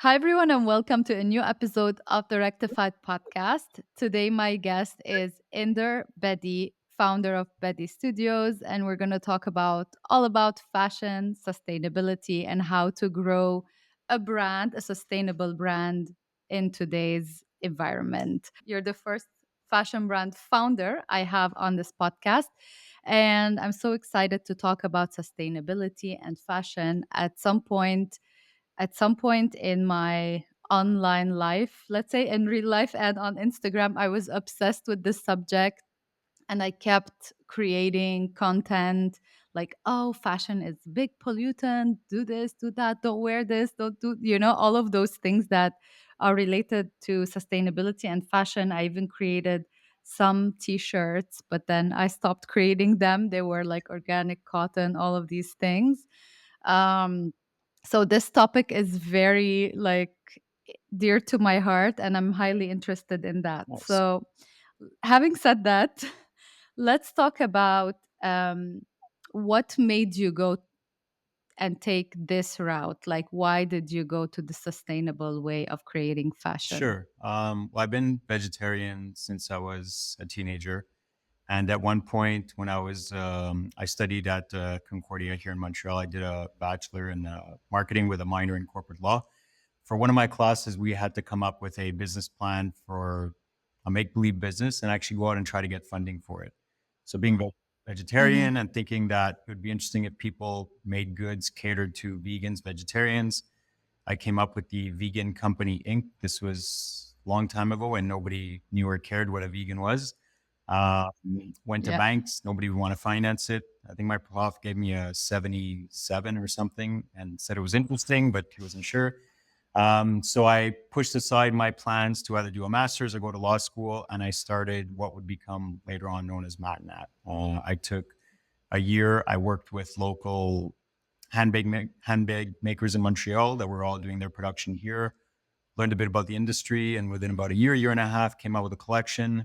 Hi, everyone, and welcome to a new episode of the Rectified Podcast. Today, my guest is Inder Bedi, founder of Bedi Studios, and we're going to talk about all about fashion, sustainability, and how to grow a brand, a sustainable brand in today's environment. You're the first fashion brand founder I have on this podcast. And I'm so excited to talk about sustainability and fashion at some point in my online life, let's say in real life and on Instagram, I was obsessed with this subject and I kept creating content like, oh, fashion is big pollutant, do this, do that, don't wear this, don't do, all of those things that are related to sustainability and fashion. I even created some t-shirts, but then I stopped creating them. They were like organic cotton, all of these things. So this topic is very like dear to my heart and I'm highly interested in that. Nice. So having said that, let's talk about what made you go and take this route. Like, why did you go to the sustainable way of creating fashion? Sure. Well, I've been vegetarian since I was a teenager. And at one point, when I studied at Concordia here in Montreal. I did a bachelor in marketing with a minor in corporate law. For one of my classes, we had to come up with a business plan for a make believe business and actually go out and try to get funding for it. So, being Hmm. vegetarian and thinking that it would be interesting if people made goods catered to vegans, vegetarians, I came up with the Vegan Company Inc. This was a long time ago and nobody knew or cared what a vegan was. Went to Yeah. banks, nobody would want to finance it. I think my prof gave me a 77 or something and said it was interesting, but he wasn't sure. So I pushed aside my plans to either do a master's or go to law school, and I started what would become later on known as Matt Nat. I took a year. I worked with local handbag makers in Montreal that were all doing their production here. Learned a bit about the industry, and within about a year and a half, came out with a collection.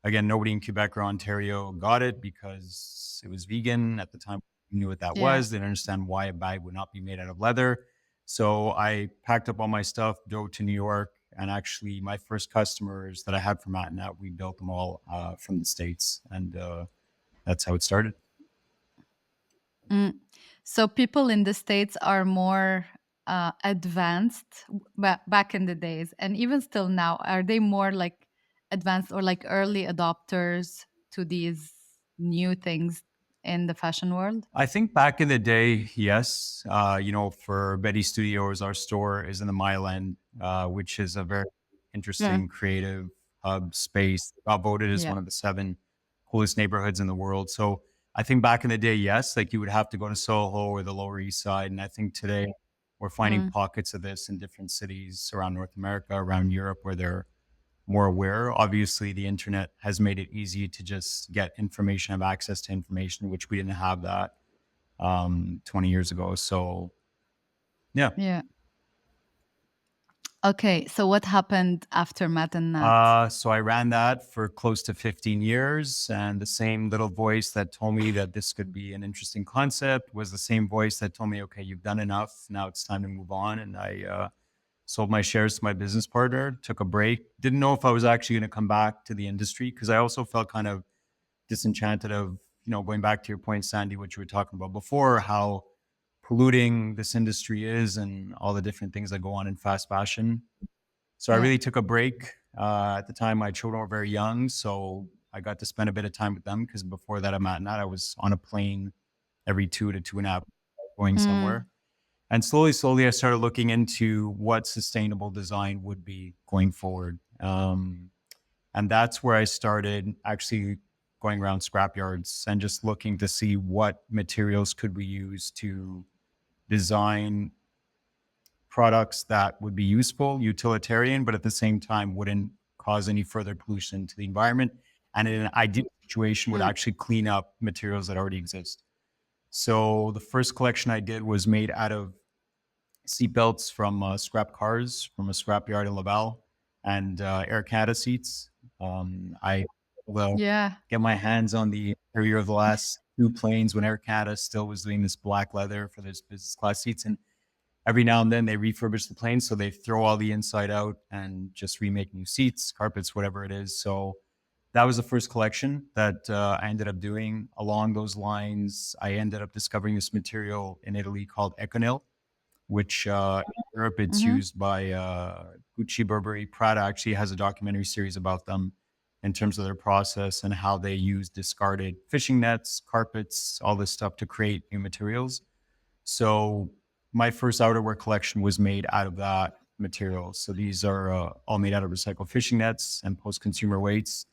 Again, nobody in Quebec or Ontario got it because it was vegan at the time. We knew what that Yeah. was. They didn't understand why a bag would not be made out of leather. So I packed up all my stuff, drove to New York, and actually, my first customers that I had from Matt Nat, we built them all from the States, and that's how it started. Mm. So people in the States are more advanced back in the days, and even still now, are they more like advanced or like early adopters to these new things in the fashion world? I think back in the day, yes. For Bedi Studios, our store is in the Mile End, which is a very Yeah. interesting, creative hub space. Got voted as Yeah. one of the seven coolest neighborhoods in the world. So I think back in the day, yes, like you would have to go to Soho or the Lower East Side. And I think today we're finding Mm. pockets of this in different cities around North America, around Europe, where they're more aware. Obviously, the internet has made it easy to just get information, have access to information, which we didn't have that 20 years ago. So yeah. Yeah. Okay. So what happened after Matt and Nat? So I ran that for close to 15 years. And the same little voice that told me that this could be an interesting concept was the same voice that told me, okay, you've done enough. Now it's time to move on. And I sold my shares to my business partner, took a break. Didn't know if I was actually going to come back to the industry because I also felt kind of disenchanted of, going back to your point, Sandy, what you were talking about before, how polluting this industry is and all the different things that go on in fast fashion. So I Yeah. really took a break. At the time, my children were very young, so I got to spend a bit of time with them because before that, I'm at night, I was on a plane every 2 to 2.5 going Mm. somewhere. And slowly, slowly, I started looking into what sustainable design would be going forward. And that's where I started actually going around scrap yards and just looking to see what materials could we use to design products that would be useful, utilitarian, but at the same time wouldn't cause any further pollution to the environment. And in an ideal situation, would Mm. actually clean up materials that already exist. So the first collection I did was made out of seatbelts from scrap cars from a scrap yard in Laval and Air Canada seats. I will Yeah. get my hands on the interior of the last two planes when Air Canada still was doing this black leather for those business class seats. And every now and then they refurbish the plane, so they throw all the inside out and just remake new seats, carpets, whatever it is. So that was the first collection that I ended up doing. Along those lines, I ended up discovering this material in Italy called Econil, which in Europe it's Mm-hmm. used by Gucci, Burberry, Prada. Actually has a documentary series about them in terms of their process and how they use discarded fishing nets, carpets, all this stuff to create new materials. So my first outerwear collection was made out of that material. So these are all made out of recycled fishing nets and post-consumer weights.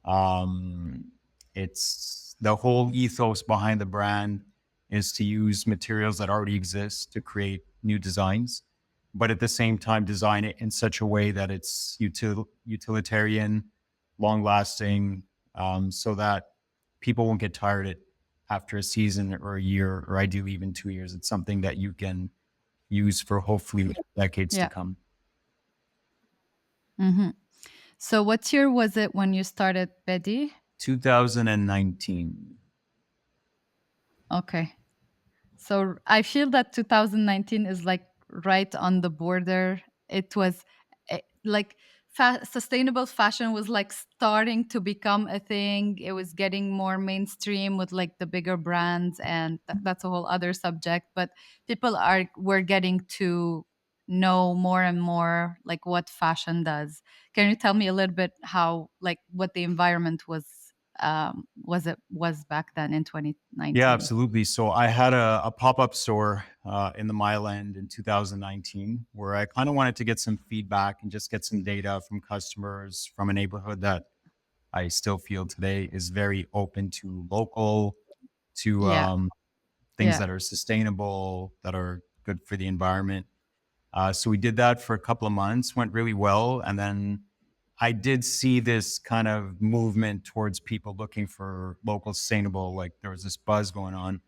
Um, it's the whole ethos behind the brand is to use materials that already exist to create new designs, but at the same time design it in such a way that it's utilitarian, long lasting, so that people won't get tired it after a season or a year or ideally even 2 years. It's something that you can use for hopefully decades to Yeah. come. Mm-hmm. So what year was it when you started Bedi? 2019. Okay. So I feel that 2019 is like right on the border. It was like sustainable fashion was like starting to become a thing. It was getting more mainstream with like the bigger brands, and that's a whole other subject. But people are were getting to know more and more like what fashion does. Can you tell me a little bit how like what the environment was it was back then in Yeah, 2019? absolutely. So I had a pop-up store in the Mile End in 2019 where I kind of wanted to get some feedback and just get some data from customers from a neighborhood that I still feel today is very open to local, to Yeah. things Yeah. that are sustainable, that are good for the environment. So we did that for a couple of months, went really well. And then I did see this kind of movement towards people looking for local sustainable, like there was this buzz going on.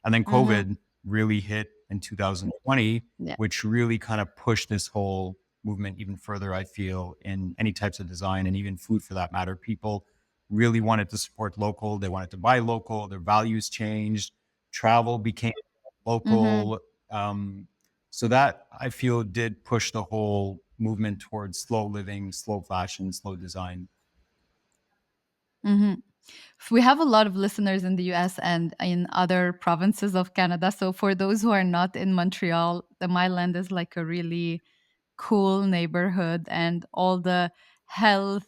And then Mhm. COVID really hit in 2020, Yeah. which really kind of pushed this whole movement even further, I feel, in any types of design and even food for that matter. People really wanted to support local, they wanted to buy local, their values changed, travel became Mhm. local. So that I feel did push the whole movement towards slow living, slow fashion, slow design. Mhm. We have a lot of listeners in the US and in other provinces of Canada. So for those who are not in Montreal, the Myland is like a really cool neighborhood, and all the health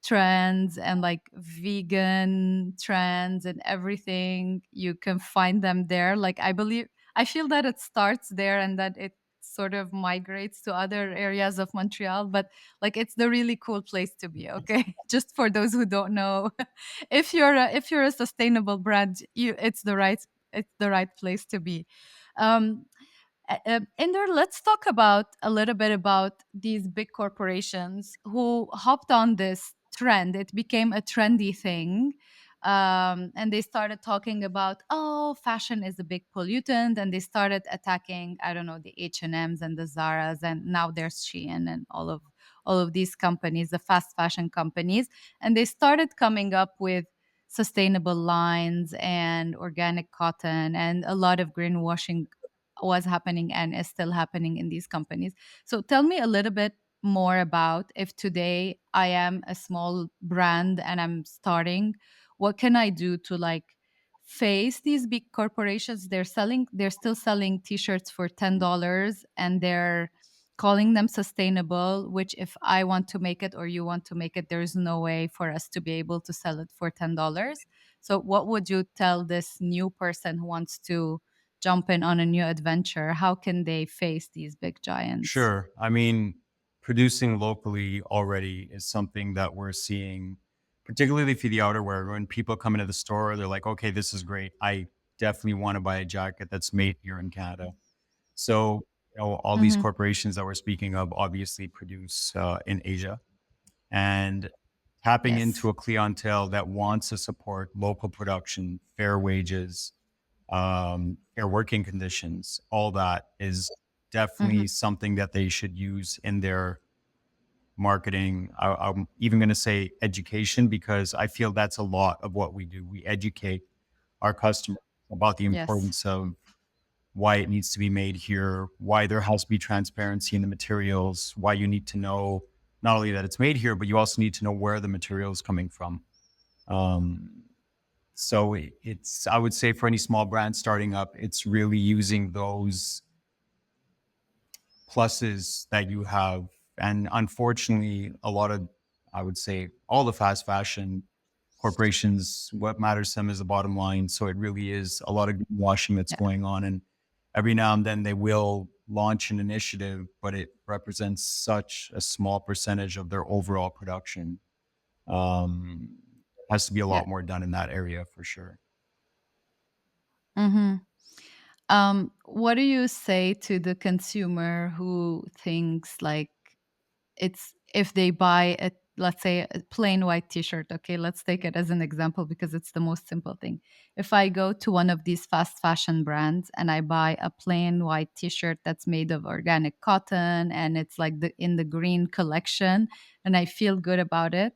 trends and like vegan trends and everything, you can find them there. Like I feel that it starts there and that it sort of migrates to other areas of Montreal, but like it's the really cool place to be. Okay. Just for those who don't know, if you're a sustainable brand, you it's the right place to be. um Inder, let's talk about a little bit about these big corporations who hopped on this trend. It became a trendy thing. And they started talking about, oh, fashion is a big pollutant. And they started attacking, I don't know, the H&Ms and the Zaras. And now there's Shein and all of these companies, the fast fashion companies. And they started coming up with sustainable lines and organic cotton, and a lot of greenwashing was happening and is still happening in these companies. So tell me a little bit more about, if today I am a small brand and I'm starting, what can I do to like face these big corporations? They're still selling t-shirts for $10 and they're calling them sustainable, which if I want to make it or you want to make it, there's no way for us to be able to sell it for $10. So what would you tell this new person who wants to jump in on a new adventure? How can they face these big giants? Sure. I mean, producing locally already is something that we're seeing, particularly for the outerwear. When people come into the store, they're like, okay, this is great. I definitely want to buy a jacket that's made here in Canada. So, all these Mhm. corporations that we're speaking of obviously produce in Asia and tapping into Yes. a clientele that wants to support local production, fair wages, fair working conditions, all that is Mhm. definitely something that they should use in their marketing. I'm even going to say education because I feel that's a lot of what we do. We educate our customers about the Yes. importance of why it needs to be made here, why there has to be transparency in the materials, why you need to know not only that it's made here, but you also need to know where the material is coming from. Um, so it's, I would say for any small brand starting up, it's really using those pluses that you have. And unfortunately, a lot of, I would say, all the fast fashion corporations, what matters to them is the bottom line. So it really is a lot of washing that's Yeah. going on. And every now and then they will launch an initiative, but it represents such a small percentage of their overall production. Um, has to be a Yeah. lot more done in that area for sure. Hmm. What do you say to the consumer who thinks like it's if they buy a, let's say, a plain white t-shirt, okay, let's take it as an example because it's the most simple thing. If I go to one of these fast fashion brands and I buy a plain white t-shirt that's made of organic cotton and it's like the in the green collection and I feel good about it,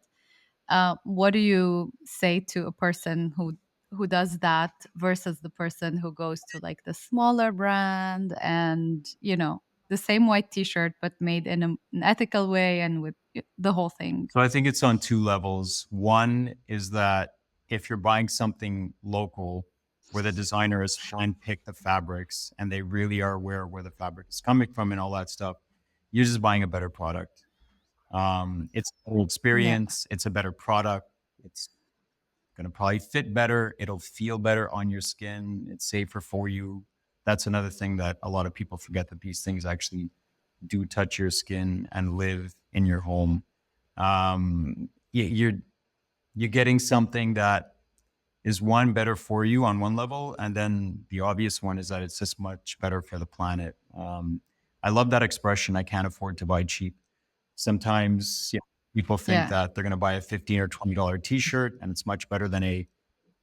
what do you say to a person who does that versus the person who goes to like the smaller brand and the same white t-shirt but made in an ethical way and with the whole thing? So I think it's on two levels. One is that if you're buying something local where the designer has handpicked the fabrics and they really are aware of where the fabric is coming from and all that stuff, you're just buying a better product. It's a better Yeah. experience. It's a better product. It's going to probably fit better. It'll feel better on your skin. It's safer for you. That's another thing that a lot of people forget, that these things actually do touch your skin and live in your home. You're getting something that is one better for you on one level, and then the obvious one is that it's just much better for the planet. I love that expression. I can't afford to buy cheap. Sometimes people think Yeah. that they're going to buy a $15 or $20 T-shirt, and it's much better than a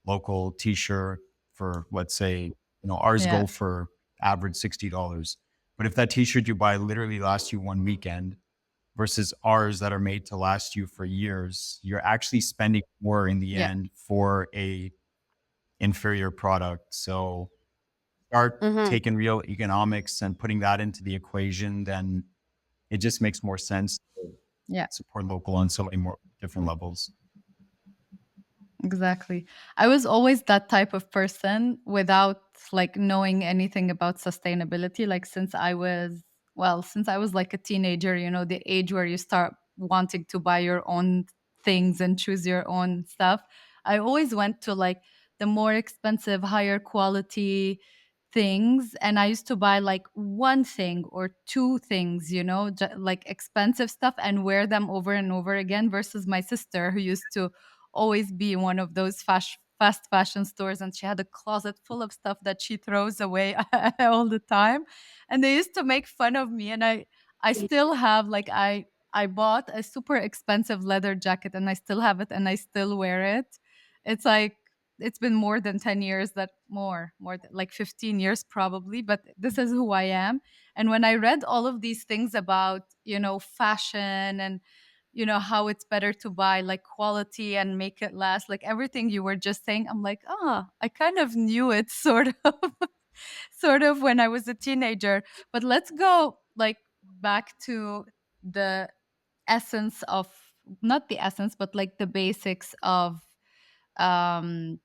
local T-shirt for, let's say, ours Yeah. go for average $60. But if that T-shirt you buy literally lasts you one weekend versus ours that are made to last you for years, you're actually spending more in the Yeah. end for a inferior product. So start Mhm. taking real economics and putting that into the equation, then it just makes more sense to Yeah. support local on so many more different levels. Exactly. I was always that type of person without like knowing anything about sustainability. Like since I was like a teenager, the age where you start wanting to buy your own things and choose your own stuff. I always went to like the more expensive, higher quality things. And I used to buy like one thing or two things, like expensive stuff and wear them over and over again versus my sister who used to always be in one of those fast fashion stores and she had a closet full of stuff that she throws away all the time, and they used to make fun of me. And I still have like I bought a super expensive leather jacket and I still have it and I still wear it. It's like it's been more than 10 years, that more than like 15 years probably, but this is who I am. And when I read all of these things about fashion and how it's better to buy like quality and make it last, like everything you were just saying, I'm like, I kind of knew it sort of sort of when I was a teenager. But let's go like back to the essence of, not the essence but like the basics of um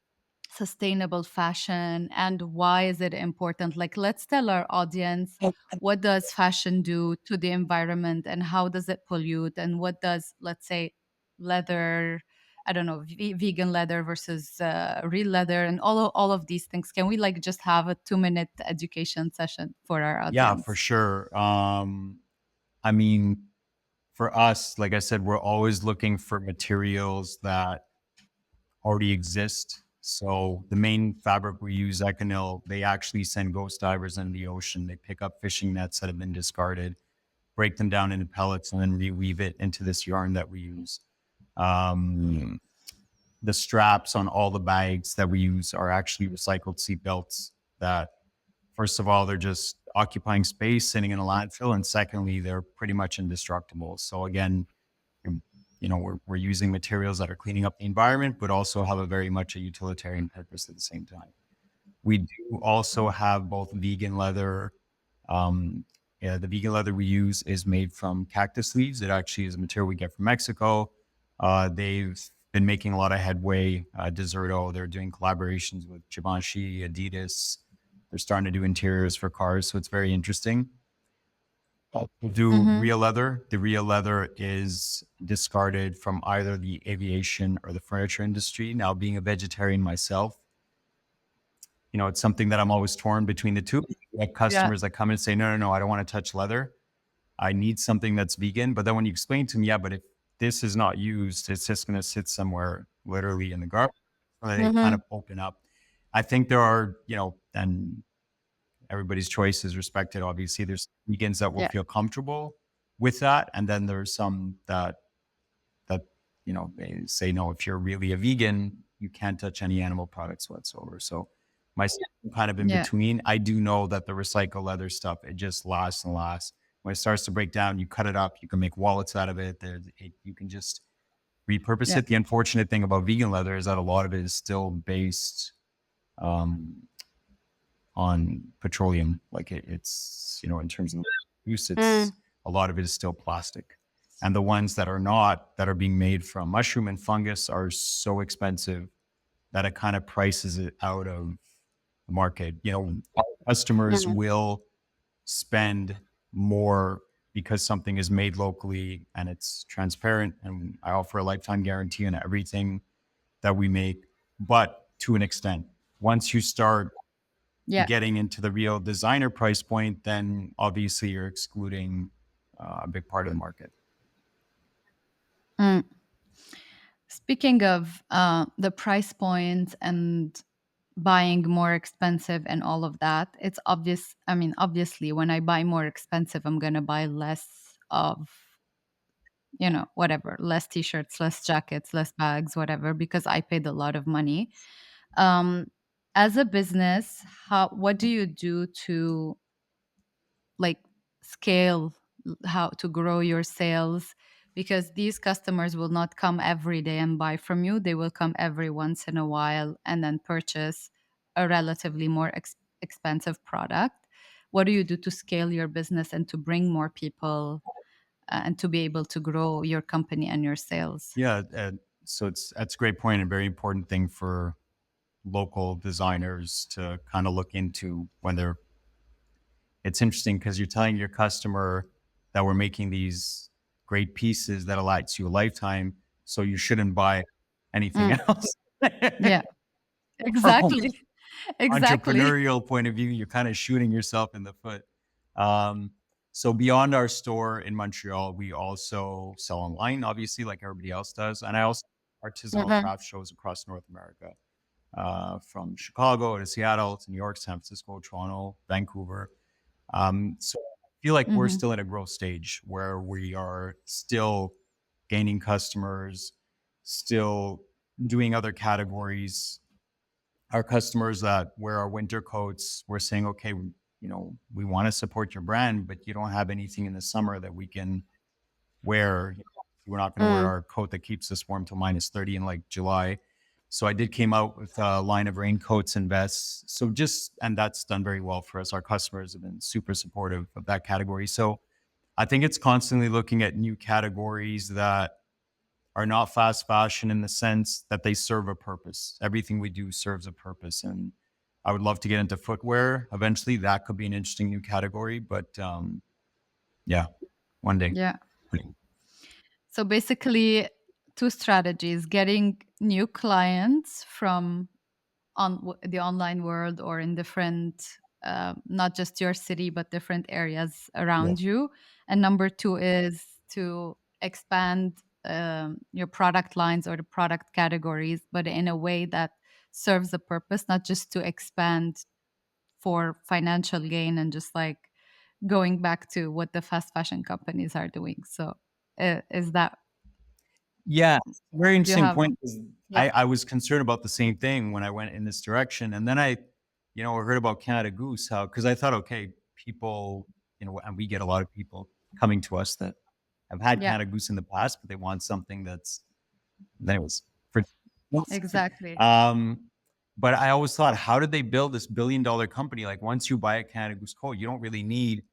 sustainable fashion and why is it important. Like, let's tell our audience, what does fashion do to the environment and how does it pollute, and what does, let's say, leather, I don't know, vegan leather versus real leather, and all of these things. Can we like just have a 2-minute education session for our Yeah, for audience? sure. I mean, for us, like I said, we're always looking for materials that already exist. So the main fabric we use, Econil, they actually send ghost divers in the ocean. They pick up fishing nets that have been discarded, break them down into pellets, and then reweave it into this yarn that we use. Um, the straps on all the bags that we use are actually recycled seat belts that, first of all, they're just occupying space sitting in a landfill. And secondly, they're pretty much indestructible. So again, we're using materials that are cleaning up the environment, but also have a very much a utilitarian purpose at the same time. We do also have both vegan leather. Um, yeah, the vegan leather we use is made from cactus leaves. It actually is a material we get from Mexico. They've been making a lot of headway. Deserto, they're doing collaborations with Givenchy, Adidas. They're starting to do interiors for cars, so it's very interesting. We'll do Mm-hmm. real leather. The real leather is discarded from either the aviation or the furniture industry. Now, being a vegetarian myself, it's something that I'm always torn between the two. We have Yeah. customers that come in and say, no, no, no, I don't want to touch leather. I need something that's vegan. But then when you explain to them, yeah, but if this is not used, it's just going to sit somewhere literally in the garbage. So they kind Mm-hmm. of open up. I think there are, and everybody's choice is respected. Obviously, there's vegans that will Yeah. feel comfortable with that. And then there's some that they say no, if you're really a vegan you can't touch any animal products whatsoever. So myself, I'm kind of in Yeah. between. I do know that the recycled leather stuff, it just lasts and lasts. When it starts to break down, you cut it up, you can make wallets out of it. You can just repurpose Yeah. it. The unfortunate thing about vegan leather is that a lot of it is still based um, on petroleum. Like it's, in terms of use, Mm. it's a lot of it is still plastic. And the ones that are not, that are being made from mushroom and fungus, are so expensive that it kind of prices it out of the market. Customers Mm. will spend more because something is made locally and it's transparent. And I offer a lifetime guarantee on everything that we make, but to an extent. Once you start Yeah. getting into the real designer price point, then obviously you're excluding a big part of the market. Mm. Speaking of the price point and buying more expensive and all of that, it's obvious. I mean, obviously, when I buy more expensive, I'm going to buy less of, whatever, less t shirts, less jackets, less bags, whatever, because I paid a lot of money. Um, as a business, what do you do to like scale, how to grow your sales, because these customers will not come every day and buy from you. They will come every once in a while and then purchase a relatively more expensive product. What do you do to scale your business and to bring more people, and to be able to grow your company and your sales? Yeah, so that's a great point, and very important thing for local designers to kind of look into when they're. It's interesting because you're telling your customer that we're making these great pieces that last you a lifetime, so you shouldn't buy anything Mm, else. yeah, From exactly. Exactly. entrepreneurial point of view, you're kind of shooting yourself in the foot. Um, so beyond our store in Montreal, we also sell online, obviously, like everybody else does, and I also artisanal Mhm, craft shows across North America, from Chicago to Seattle to New York, San Francisco, Toronto, Vancouver. So I feel like we're mhm. still at a growth stage where we are still gaining customers, still doing other categories. Our customers that wear our winter coats, we're saying, okay, we want to support your brand, but you don't have anything in the summer that we can wear. We're not going to wear Mm, our coat that keeps us warm till -30 in like July. So I did came out with a line of raincoats and vests. So and that's done very well for us. Our customers have been super supportive of that category. So I think it's constantly looking at new categories that are not fast fashion in the sense that they serve a purpose. Everything we do serves a purpose. And I would love to get into footwear eventually. That could be an interesting new category. But yeah, one day. yeah. So basically, two strategies: getting new clients from the online world or in different, not just your city but different areas Yeah. around you, and number two is to expand your product lines or the product categories, but in a way that serves a purpose, not just to expand for financial gain and just like going back to what the fast fashion companies are doing. So is that, Yeah, very do you interesting have? point. 'Cause Yeah. I was concerned about the same thing when I went in this direction, and then I heard about Canada Goose, how because I thought, okay, people, and we get a lot of people coming to us that have had Yeah, Canada Goose in the past, but they want something that's, anyways, for exactly. um, But I always thought, how did they build this billion-dollar company? Like once you buy a Canada Goose coat, you don't really need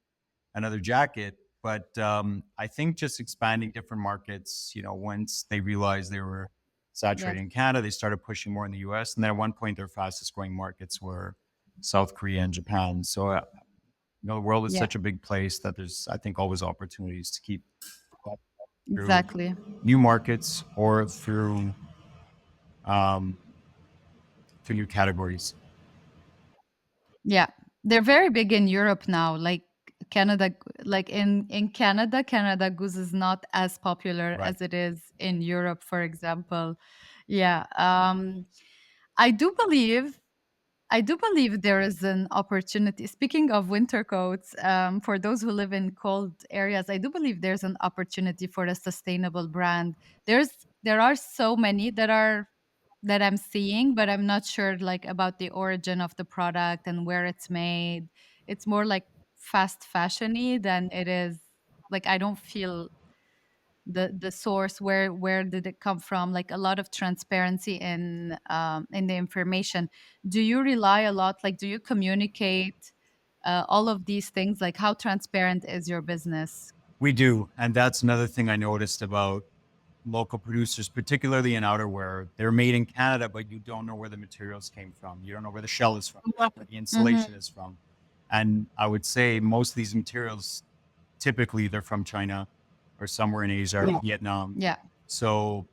another jacket. But I think just expanding different markets, once they realized they were Yes. saturated in Canada, they started pushing more in the US. And then at one point, their fastest growing markets were South Korea and Japan. So, the world is Yeah, such a big place that there's, I think, always opportunities to keep through exactly. new markets or um, through new categories. Yeah. They're very big in Europe now. Like Canada, like in Canada, Canada Goose is not as popular Right. as it is in Europe, for example. Yeah. I do believe I do believe there is an opportunity. Speaking of winter coats, for those who live in cold areas, I do believe there's an opportunity for a sustainable brand. There are so many that I'm seeing, but I'm not sure like about the origin of the product and where it's made. It's more like fast fashiony than it is like I don't feel the source, where did it come from, like a lot of transparency in the information. Do you rely a lot, like do you communicate all of these things, like how transparent is your business? We do. And that's another thing I noticed about local producers, particularly in outerwear. They're made in Canada, but you don't know where the materials came from. You don't know where the shell is from, where the insulation Hmm. is from. And I would say most of these materials, typically they're from China or somewhere in Asia or Vietnam. Yeah. So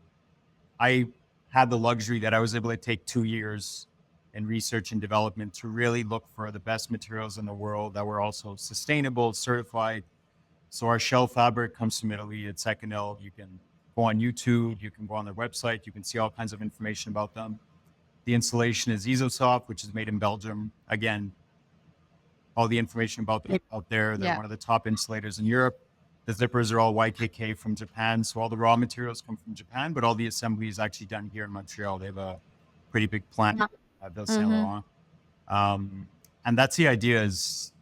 I had the luxury that I was able to take 2 years in research and development to really look for the best materials in the world that were also sustainable, certified. So our shell fabric comes from Italy. It's Econel. You can go on YouTube. You can go on their website. You can see all kinds of information about them. The insulation is Isosoft, which is made in Belgium. Again, all the information about them out there. They're Yeah. one of the top insulators in Europe. The zippers are all YKK from Japan. So all the raw materials come from Japan, but all the assembly is actually done here in Montreal. They have a pretty big plant at Ville Saint Hmm. Laurent. And that's the idea is,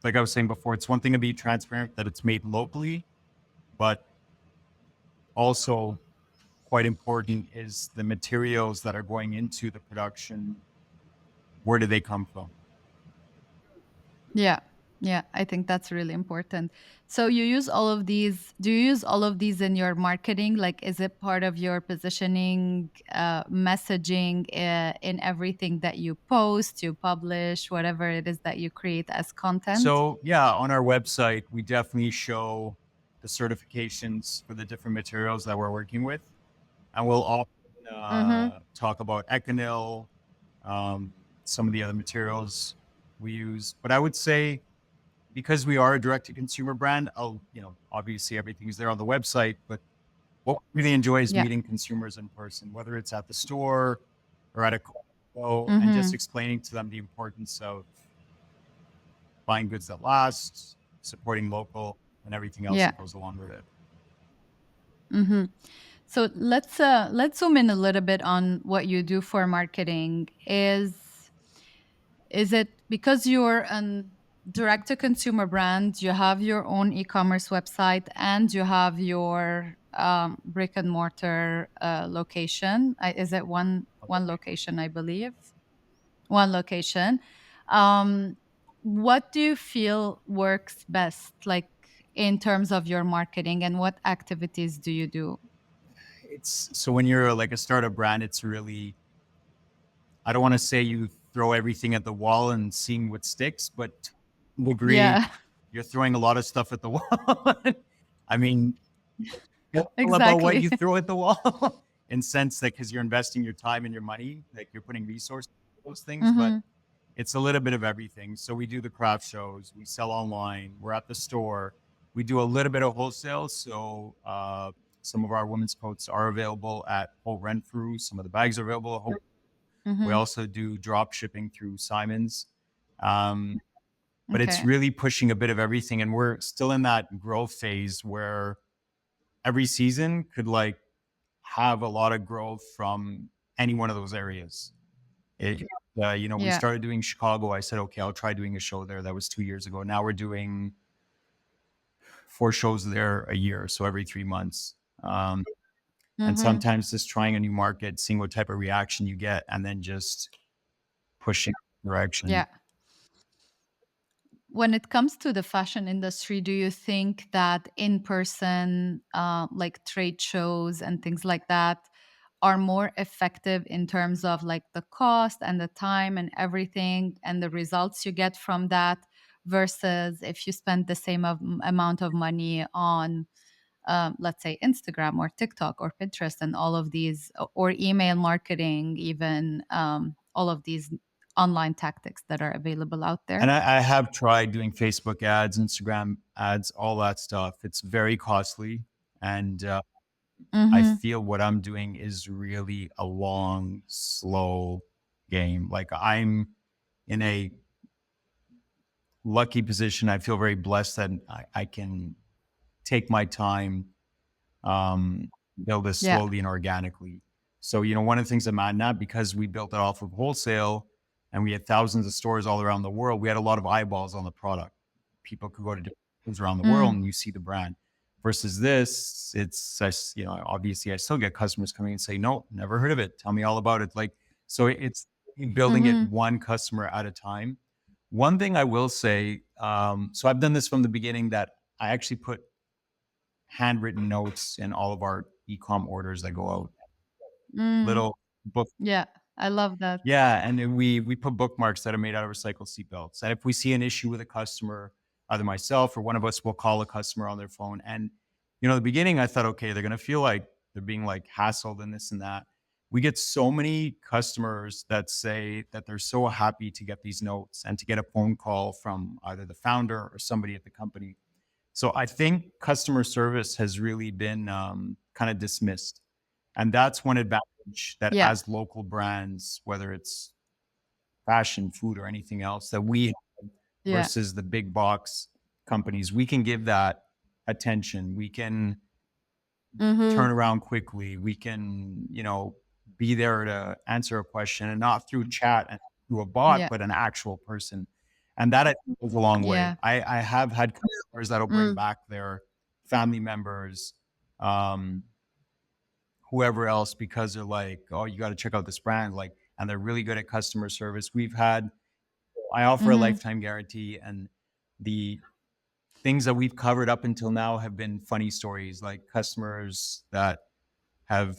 like I was saying before, it's one thing to be transparent that it's made locally, but also quite important is the materials that are going into the production. Where do they come from? Yeah. Yeah, I think that's really important. So you use all of these, do you use all of these in your marketing? Like, is it part of your positioning, messaging, in everything that you post, you publish, whatever it is that you create as content? So, yeah, on our website, we definitely show the certifications for the different materials that we're working with. And we'll often Mm-hmm. talk about Econil, um, some of the other materials we use. But I would say, because we are a direct to consumer brand, obviously everything's there on the website, but what we really enjoy is Yeah. meeting consumers in person, whether it's at the store or at a show, and just Mm-hmm. explaining to them the importance of buying goods that last, supporting local, and everything else Yeah. that goes along with it. Mm-hmm. So let's zoom in a little bit on what you do for marketing. Is it because you're a direct to consumer brand, you have your own e-commerce website, and you have your brick and mortar location? Is it one location, I believe? One location. Um, what do you feel works best, like in terms of your marketing, and what activities do you do? It's so when you're like a startup brand, it's really, I don't want to say you throw everything at the wall and seeing what sticks, but to a degree, Yeah, you're throwing a lot of stuff at the wall. I mean, careful about what you exactly. throw at the wall in sense that because you're investing your time and your money, like you're putting resources into those things, but Hmm. it's a little bit of everything. So we do the craft shows, we sell online, we're at the store, we do a little bit of wholesale. So some of our women's coats are available at Whole Renfrew. Some of the bags are available at Whole. We Hmm. also do drop shipping through Simons. Um, but it's Okay. really pushing a bit of everything. And we're still in that growth phase where every season could like have a lot of growth from any one of those areas. We Yeah. started doing Chicago. I said, okay, I'll try doing a show there. That was 2 years ago. Now we're doing 4 shows there a year, so every 3 months. Um, And Mm-hmm. sometimes just trying a new market, seeing what type of reaction you get, and then just pushing direction. Yeah. When it comes to the fashion industry, do you think that in person, like trade shows and things like that, are more effective in terms of like the cost and the time and everything and the results you get from that versus if you spend the same amount of money on, let's say, Instagram or TikTok or Pinterest and all of these, or email marketing, even all of these online tactics that are available out And there? I have tried doing Facebook ads, Instagram ads, all that stuff. It's very costly. And I Mm-hmm. feel what I'm doing is really a long, slow game. Like I'm in a lucky position. I feel very blessed that I can take my time, build this Yeah. slowly and organically. So, one of the things at Matt Nat, because we built it off of wholesale and we had thousands of stores all around the world, we had a lot of eyeballs on the product. People could go to different stores around the world Mm. and you see the brand. Versus this, obviously I still get customers coming and say, no, never heard of it. Tell me all about it. Like, so it's building it Mhm. one customer at a time. One thing I will say, so I've done this from the beginning that I actually put handwritten notes in all of our e-com orders that go out. Mm. Little book. Yeah, I love that. Yeah, and then we put bookmarks that are made out of recycled seatbelts. And if we see an issue with a customer, either myself or one of us will call a customer on their phone. And the beginning I thought, okay, they're gonna feel like they're being like hassled and this and that. We get so many customers that say that they're so happy to get these notes and to get a phone call from either the founder or somebody at the company. So I think customer service has really been kind of dismissed. And that's one advantage that Yeah, as local brands, whether it's fashion, food, or anything else, that we yeah. versus the big box companies, we can give that attention. We can turn Mhm. around quickly. We can, be there to answer a question and not through chat and through a bot, Yeah, but an actual person. And that I think goes a long way. yeah. I have had customers that'll bring Mm. back their family members, um, whoever else, because they're like, oh, you got to check out this brand. Like, and they're really good at customer service. I offer a Mhm. lifetime guarantee, and the things that we've covered up until now have been funny stories, like customers that have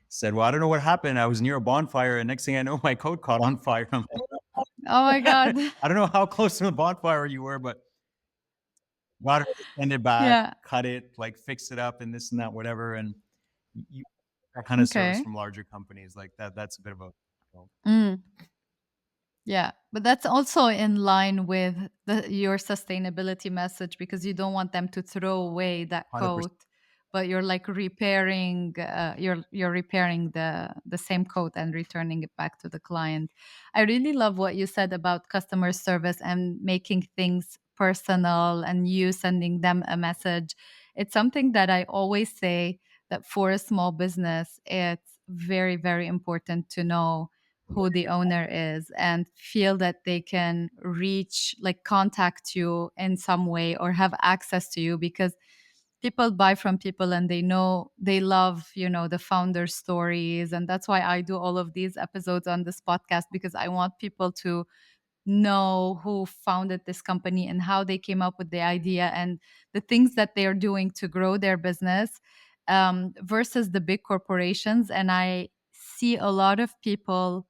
said, "Well, I don't know what happened. I was near a bonfire, and next thing I know, my coat caught on fire." I'm Oh my like, god. I don't know how close to the bonfire you were, but got her to send it back, Yeah. cut it, like fix it up, and this and that, whatever. And you, that kind of service Okay. from larger companies like that. That's a bit of a Mm. Yeah, but that's also in line with your sustainability message because you don't want them to throw away that 100%. coat, but you're like repairing. You're repairing the same coat and returning it back to the client. I really love what you said about customer service and making things personal and you sending them a message. It's something that I always say that for a small business, it's very very important to know who the owner is and feel that they can reach, like contact you in some way or have access to you because people buy from people and they know they love, the founder stories. And that's why I do all of these episodes on this podcast because I want people to know who founded this company and how they came up with the idea and the things that they are doing to grow their business, versus the big corporations. And I see a lot of people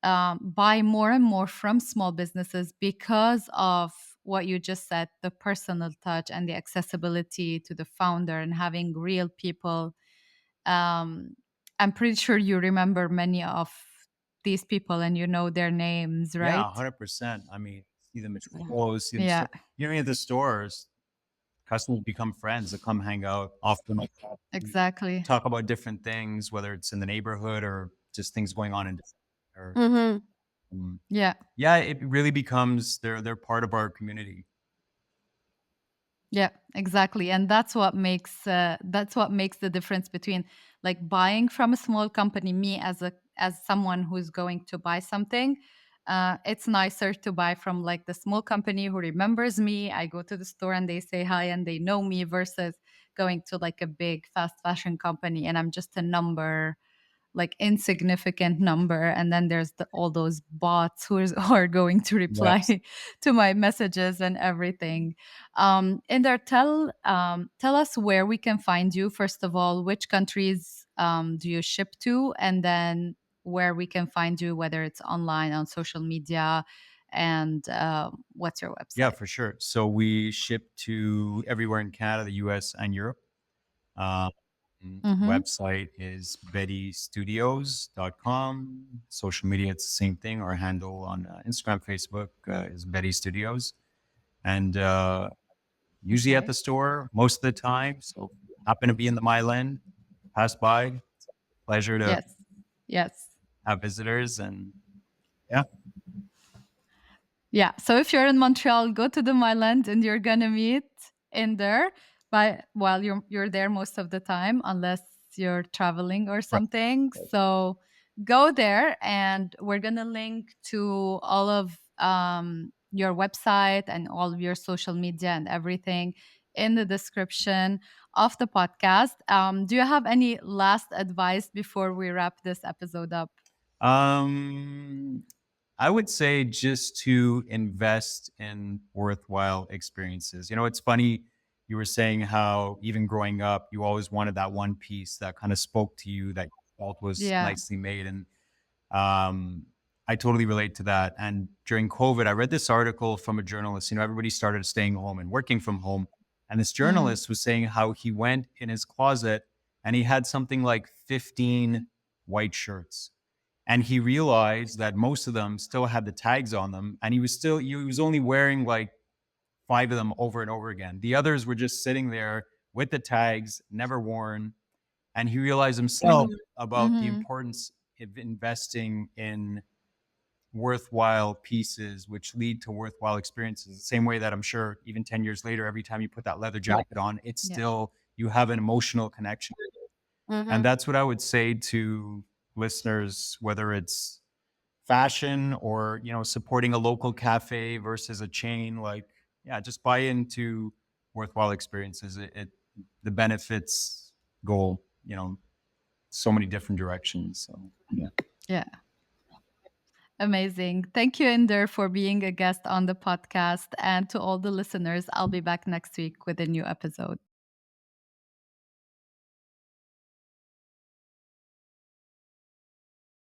buy more and more from small businesses because of what you just said, the personal touch and the accessibility to the founder and having real people. um, I'm pretty sure you remember many of these people and you know their names, Yeah, right? 100%. I mean, see them at shows, see them Yeah, store. At the stores, customers become friends. They come hang out often, like exactly. talk about different things, whether it's in the neighborhood or just things going on in or Hmm. um, Yeah. yeah, it really becomes they're part of our community. Yeah, exactly. And that's what makes the difference between like buying from a small company, me as someone who's going to buy something. It's nicer to buy from like the small company who remembers me. I go to the store and they say hi and they know me versus going to like a big fast fashion company and I'm just a number, like insignificant number, and then there's all those bots who are going to Yes. reply to my messages and everything. And there, tell us where we can find you. First of all, which countries do you ship to, and then where we can find you, whether it's online, on social media, and what's your Yeah, website? for sure. So we ship to everywhere in Canada, the US, and Europe. Um, Mm-hmm. Website is BediStudios.com. Social media, it's the same thing. Our handle on Instagram, Facebook is Bedi Studios. And usually at Okay. the store most of the time. So happen to be in the Myland, pass by. Pleasure to Yes. Yes. have visitors. And yeah, Yeah. So if you're in Montreal, go to the Myland and you're gonna meet in there by while you're there most of the time, unless you're traveling or right. something. So go there and we're gonna link to all of your website and all of your social media and everything in the description of the podcast. Do you have any last advice before we wrap this episode up? Um, I would say just to invest in worthwhile experiences. You know, it's funny, you were saying how even growing up, you always wanted that one piece that kind of spoke to you that you felt was Yeah. nicely made. And um, I totally relate to that. And during COVID, I read this article from a journalist. You know, everybody started staying home and working from home. And this Mm, journalist was saying how he went in his closet and he had something like 15 white shirts. And he realized that most of them still had the tags on them. And he was only wearing like five of them over and over again. The others were just sitting there with the tags, never worn. And he realized himself about the mhm. importance of investing in worthwhile pieces, which lead to worthwhile experiences. The same way that I'm sure even 10 years later, every time you put that leather jacket on, it's Yeah. still, you have an emotional connection. And Mhm. that's what I would say to listeners, whether it's fashion or, you know, supporting a local cafe versus a chain, like, yeah, just buy into worthwhile experiences. The benefits go, you know, so many different directions. So yeah. Yeah. Amazing. Thank you, Inder, for being a guest on the podcast. And to all the listeners, I'll be back next week with a new episode.